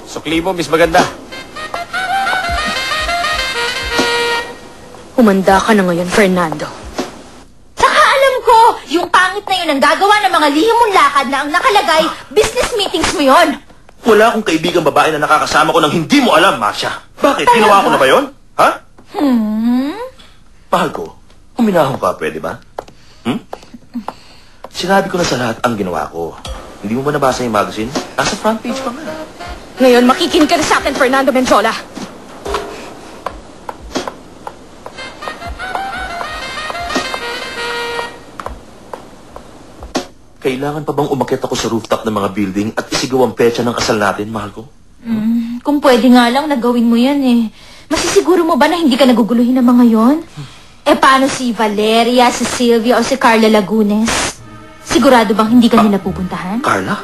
Sukli mo, Miss Maganda. Humanda ka na ngayon, Fernando. Saka alam ko, yung pangit na yun ang gagawa ng mga lihim mong lakad na ang nakalagay, business meetings mo yun. Wala akong kaibigang babae na nakakasama ko nang hindi mo alam, Marcia. Bakit? Talaga? Ginawa ko na ba yun? Ha? Hmm? Mahal ko, uminahon ka, pwede ba? Sinabi ko na sa lahat ang ginawa ko. Hindi mo ba nabasa yung magazine? Nasa front page pa nga. Ngayon, makikinig ka na sa akin, Fernando Menjola. Kailangan pa bang umakyat ako sa rooftop ng mga building at isigaw ang petsa ng kasal natin, mahal ko? Kung pwede nga lang, nagawin mo yan eh. Masisiguro mo ba na hindi ka naguguluhin ng mga yon? Eh paano si Valeria, si Sylvia o si Carla Lagunes? Sigurado bang hindi ka nila pupuntahan? Carla?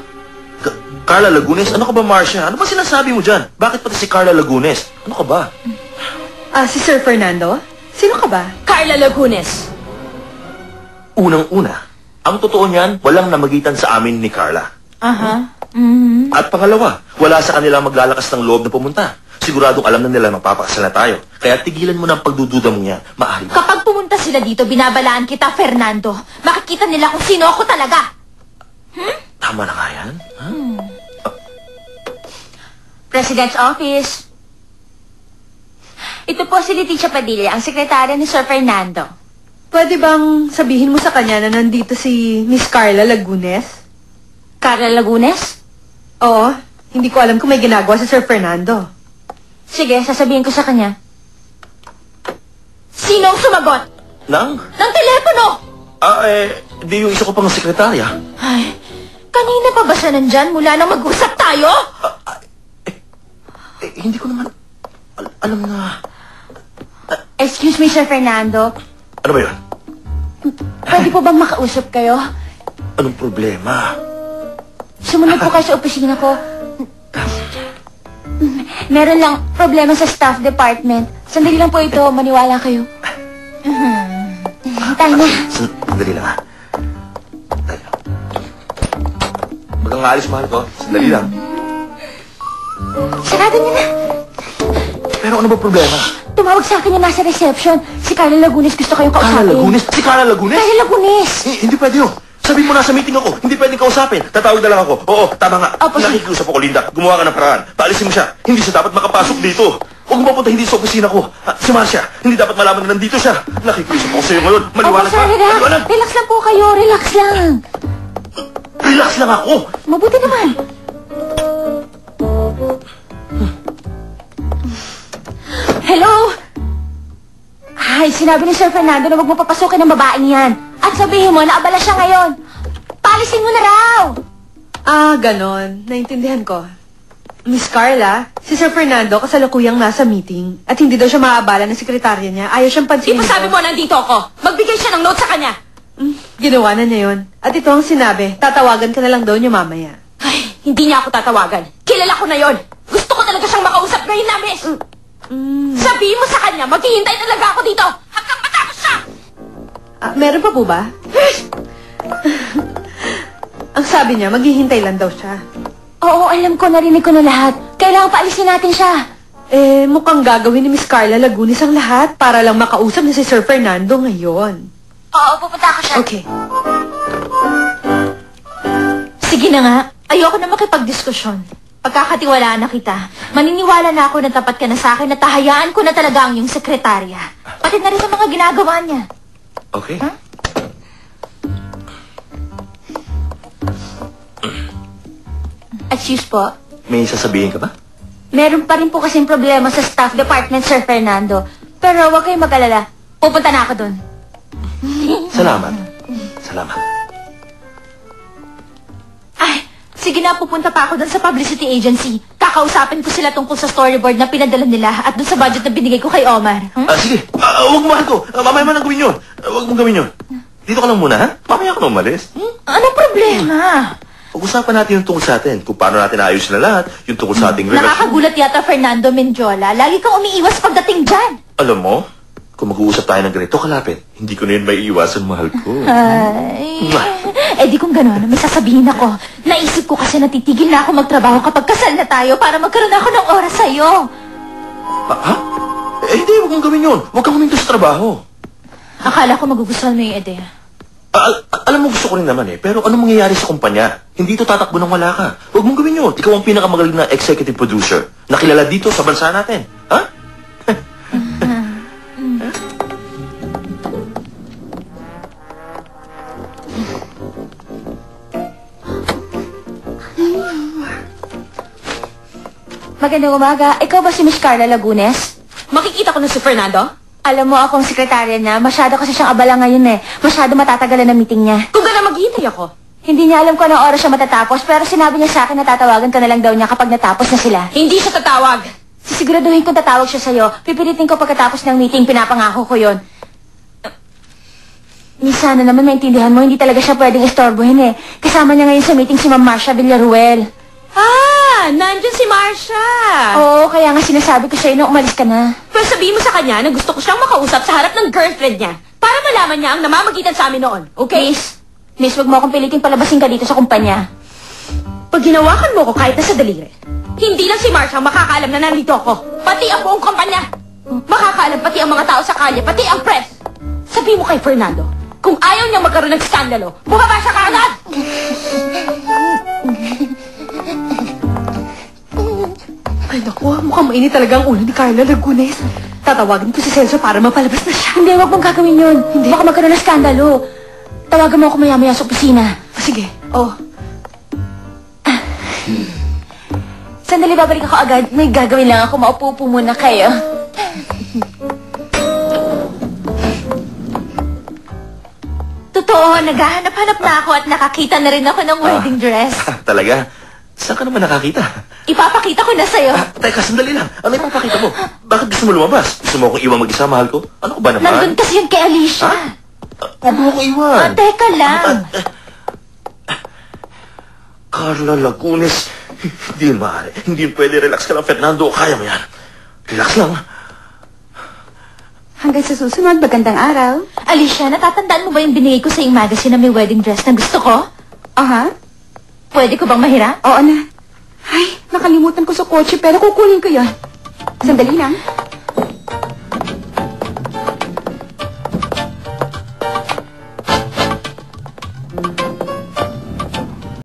Carla Lagunes? Ano ka ba, Marcia? Ano ba sinasabi mo dyan? Bakit pati si Carla Lagunes? Ano ka ba? Si Sir Fernando? Sino ka ba? Carla Lagunes. Unang-una, ang totoo niyan, walang namagitan sa amin ni Carla. Aha. At pangalawa, wala sa kanila maglalakas ng loob na pumunta. Siguradong alam na nila magpapakasal na tayo. Kaya tigilan mo na ang pagdududa mo niya. Maaari ba? Kapag pumunta sila dito, binabalaan kita, Fernando. Makikita nila kung sino ako talaga. Tama na nga yan? Ha? President's Office. Ito po si Leticia Padilla, ang sekretarya ni Sir Fernando. Pwede bang sabihin mo sa kanya na nandito si Miss Carla Lagunes? Carla Lagunes? Oo, hindi ko alam kung may ginagawa si Sir Fernando. Sige, sasabihin ko sa kanya. Sinong sumagot? Nang? Ng telepono! Di yung isa ko pang sekretarya. Ay, kanina pa ba siya nandyan mula nang mag-usap tayo? Hindi ko naman alam na... Excuse me, Sir Fernando. Ano ba yun? Pwede po bang makausap kayo? Anong problema? Sumunod po kayo sa opisina ko. Meron lang problema sa staff department. Sandali lang po ito, maniwala kayo. Tayo na. Sandali lang, ha? Tayo. Bagang alis, mahal ko. Sandali lang. Sarado niyo na. Pero ano ba problema? Tumawag sa akin yung nasa reception. Si Carla Lagunes gusto kayong kausapin. Carla Lagunes? Si Carla Lagunes? Carla Lagunes! Hindi pwede yun. Sabihin mo nasa meeting ako. Hindi pwedeng kausapin. Tatawag na lang ako. Oo, tama nga. Opo, sir. Nakikiusap ako, Linda. Gumawa ka ng paraan. Paalisin mo siya. Hindi siya dapat makapasok dito. Huwag mo mapunta hindi sa opisina ko. Si Marcia, hindi dapat malaman na nandito siya. Nakikiusap ako sa'yo ngayon. Maliwanag Opo, ka. sir, relax. Maliwanag. Relax lang po kayo. Relax lang. Relax lang ako. Mabuti naman. Hello? Ay, sinabi ni Sir Fernando na wag mo papasukin ang babaeng yan. At sabihin mo na abala siya ngayon. Palisin mo na raw! Ganon. Naintindihan ko. Miss Carla, si Sir Fernando kasalukuyang nasa meeting at hindi daw siya maaabala ng sekretarya niya. Ayaw siyang pansinin. Ipasabi mo nandito ako. Magbigay siya ng note sa kanya. Ginawa na niya yun. At ito ang sinabi, tatawagan ka na lang daw niya mamaya. Ay, hindi niya ako tatawagan. Kilala ko na yon. Gusto ko talaga siyang makausap ngayon na, miss. Sabihin mo sa kanya, maghihintay talaga ako dito hanggang matapos siya. Meron pa po ba? Ang sabi niya, maghihintay lang daw siya. Oo, alam ko. Narinig ko na lahat. Kailangan paalisin natin siya. Mukhang gagawin ni Miss Carla Lagunes ang lahat para lang makausap niya si Sir Fernando ngayon. Oo, pupunta ako siya. Okay. Sige na nga. Ayoko na makipagdiskusyon. Pagkakatiwalaan na kita, maniniwala na ako na tapat ka na sa akin at tahayaan ko na talaga ang iyong sekretarya. Pati na rin ang mga ginagawa niya. Okay. Huh? Excuse po. May sasabihin ka ba? Meron pa rin po kasing problema sa staff department, Sir Fernando. Pero huwag kayong mag-alala. Pupunta na ako doon. Salamat. Salamat. Ay, sige na, pupunta pa ako doon sa publicity agency. Kakausapin ko sila tungkol sa storyboard na pinadala nila at doon sa budget na binigay ko kay Omar. Sige. Huwag mo, mahal ko. Mamaya mo nang gawin yun. Huwag mong gawin yun. Dito ka lang muna, ha? Mamaya ako na umalis. Anong problema? Pag-usapan natin yung tungkol sa atin. Kung paano natin ayos na lahat. Yung tungkol sa ating relasyon. Nakakagulat yata, Fernando Menjola. Lagi kang umiiwas pagdating dyan. Alam mo, Kung mag-uusap tayo ng ganito kalapit, hindi ko na yun may iwasan, mahal ko. Ay, eh di kung gano'n, may sasabihin ako. Naisip ko kasi natitigil na ako magtrabaho kapag kasal na tayo para magkaroon ako ng oras sa'yo. Ha? Eh, hindi, huwag mong gawin yun. Huwag kang huminto sa trabaho. Akala ko magugustuhan mo yung ideya. Alam mo, gusto ko rin naman eh. Pero ano mangyayari sa kumpanya? Hindi ito tatakbo nang wala ka. Huwag mong gawin yun. Ikaw ang pinakamagaling na executive producer na kilala dito sa bansa natin. Ha? Magandang umaga. Ikaw ba si Miss Carla Lagunes? Makikita ko na si Fernando? Alam mo, akong sekretarya niya. Masyado kasi siyang abala ngayon eh. Masyado matatagalan ang meeting niya. Kung gano'n maghihintay ako. Hindi niya alam kung anong oras siya matatapos, pero sinabi niya sa akin na tatawagan ka na lang daw niya kapag natapos na sila. Hindi siya tatawag. Sisiguraduhin kong tatawag siya sa'yo. Pipilitin ko pagkatapos ng meeting, pinapangako ko yon. Sana naman maintindihan mo, hindi talaga siya pwedeng istorbohin eh. Kasama niya ngayon sa meeting si Ma'am Marcia Villaruel. Nandyan si Marcia. Oo, kaya nga sinasabi ko sa'yo nung umalis ka na. Pero sabihin mo sa kanya na gusto ko siyang makausap sa harap ng girlfriend niya para malaman niya ang namamagitan sa amin noon, okay? Miss, wag mo akong piliting palabasin ka dito sa kumpanya. Pag ginawakan mo ko kahit na sa daliri, hindi lang si Marcia ang makakaalam na nandito ako. Pati ang buong kumpanya. Makakaalam pati ang mga tao sa kalye, pati ang press. Sabihin mo kay Fernando, kung ayaw niyang magkaroon ng skandalo, bumaba siya kaagad! Ay, naku, mukhang mainit talaga ang ulo ni Carla Lagunes. Tatawagin ko si Celso para mapalabas na siya. Hindi, wag mong gagawin yun. Hindi. Baka magkaroon ng skandalo. Tawagan mo ako maya-maya sa opisina. Sige, oh. Sandali, babalik ako agad. May gagawin lang ako. Maupo muna kayo. Totoo, naghahanap-hanap na ako at nakakita na rin ako ng wedding dress. Talaga? Saan ka naman nakakita? Ipapakita ko na sa'yo. Teka, sandali lang. Ano ipapakita mo? Bakit gusto mo lumabas? Gusto mo akong iwan mag-isa, mahal ko? Ano ko ba naman? Nandun kasi yun kay Alicia. Huwag mo akong iwan. Teka lang. Carla Lagunes, hindi yun maaari. Hindi yun pwede. Relax ka lang, Fernando. Kaya mo yan. Relax lang. Hanggang sa susunod, magandang araw. Alicia, natatandaan mo ba yung binigay ko sa iyong magazine na may wedding dress na gusto ko? Aha, Pwede ko bang mahiram? oo na. Ay, nakalimutan ko sa kotse pero kukunin ko yon. Sandali lang.